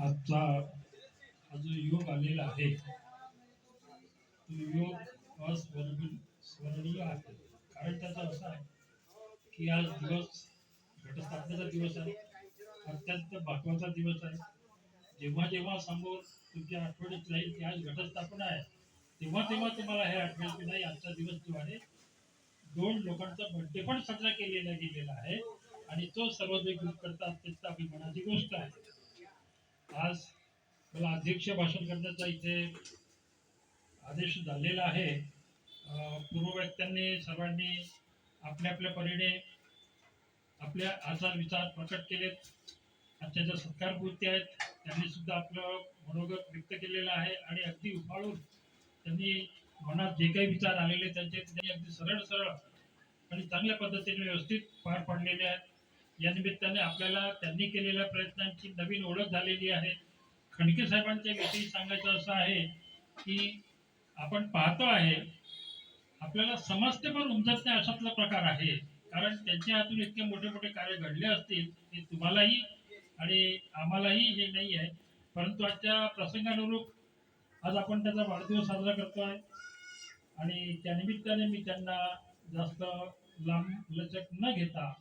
आजचा हा जो योग आलेला आहे तो योग स्मरणीय आहे. कारण त्याचा असा आहे की आज दिवस घटस्थापनेचा दिवस आहे, अत्यंत महत्वाचा दिवस आहे. जेव्हा जेव्हा समोर तुमच्या आठवणीत राहील की आज घटस्थापना आहे, तेव्हा तेव्हा तुम्हाला हे आठवेल की नाही, आजचा दिवस जो आहे दोन लोकांचा बर्थडे पण साजरा केलेला गेलेला आहे आणि तो सर्वजण करता अत्यंत अभिमानाची गोष्ट आहे. आज मला अध्यक्ष भाषण करण्याचा इथे आदेश झालेला आहे. पूर्व व्यक्त्यांनी सर्वांनी आपल्या आपल्या परीने आपल्या आचार विचार प्रकट केलेत. आजच्या ज्या सत्कारपूर्ती आहेत त्यांनी सुद्धा आपलं मनोगत व्यक्त केलेलं आहे आणि अगदी उफाळून त्यांनी मनात जे काही विचार आलेले त्यांनी अगदी सरळ सरळ आणि चांगल्या पद्धतीने व्यवस्थित पार पाडलेले आहेत. या निमित्ताने आपल्याला त्यांनी केलेल्या प्रयत्नांची नवीन ओळख झालेली आहे. खडके साहेबांच्या विषयी सांगायचं असं आहे की आपण पाहतो आहे, आपल्याला समजते पण उमजत नाही अशातला प्रकार आहे. कारण त्यांच्या हातून इतके मोठे मोठे कार्य घडले असतील ते तुम्हालाही आणि आम्हालाही हे नाही आहे. परंतु आजच्या प्रसंगानुरूप आज आपण त्याचा वाढदिवस साजरा करतोय आणि त्या निमित्ताने मी त्यांना जास्त लांब लचक न घेता,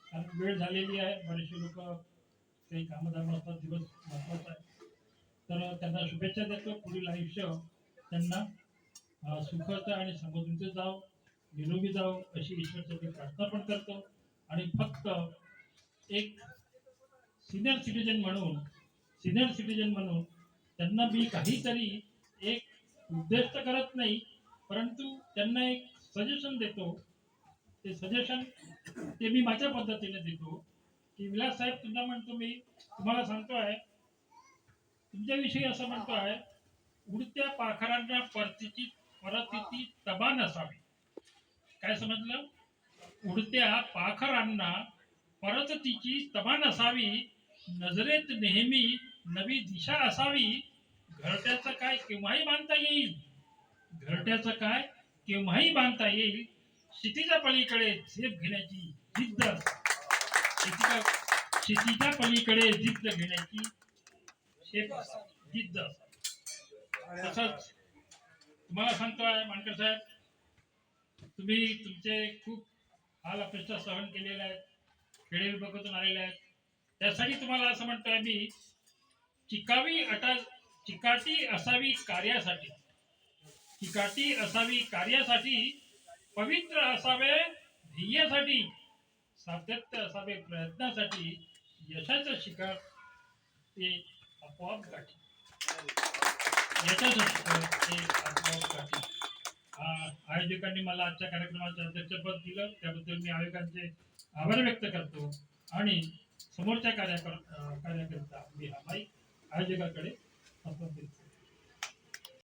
कारण वेळ झालेली आहे, बरेचसे लोक काही कामधाम असतात, दिवस महत्वाचा आहे, तर त्यांना शुभेच्छा देतो. पुढील आयुष्य त्यांना सुखाचं आणि समृद्धीचं जाव, निरोगी जाव अशी ईश्वरची प्रार्थना पण करतो. आणि फक्त एक सिनियर सिटीजन म्हणून त्यांना मी काहीतरी एक उद्देश तर करत नाही, परंतु त्यांना एक सजेशन देतो. ते सजेशन ते मी माझ्या पद्धतीने देतो की विलास साहेब, तुमचा म्हणतो मी तुम्हाला सांगतोय, तुमच्याविषयी असं म्हणतोय, उडत्या पाखरांना परतीची तबा नसावी. काय समजलं? उडत्या पाखरांना परतीची तबा नसावी, नजरेत नेहमी नवी दिशा असावी. घरट्याचं काय केव्हाही बांधता येईल, घरट्याचं काय केव्हाही बांधता येईल. क्षितिजा पलीकडे झेप घेण्याची जिद्द, क्षितिजा पलीकडे जिद्द घेण्याची जिद्द. तसंच तुम्हाला सांगतोय मानकर साहेब, तुम्ही तुमचे खूप हाल अपेक्षा सहन केलेल्या आहेत, खेडे विभागातून आलेले आहेत. त्यासाठी तुम्हाला असं म्हणतोय मी, चिकाटी असावी कार्यासाठी, चिकाटी असावी कार्यासाठी, पवित्र असावे ध्येयासाठी, सातत्य असावे प्रयत्नासाठी, यशाचं शिखर ते आपोआप गाठी, यशाचं शिखर ते आपोआप गाठी. आयोजकांनी मला आजच्या कार्यक्रमाचं अध्यक्षपद दिलं, त्याबद्दल मी आयोजकांचे आभार व्यक्त करतो आणि समोरच्या कार्याकरिता मी हा माईक आयोजकाकडे समर्पित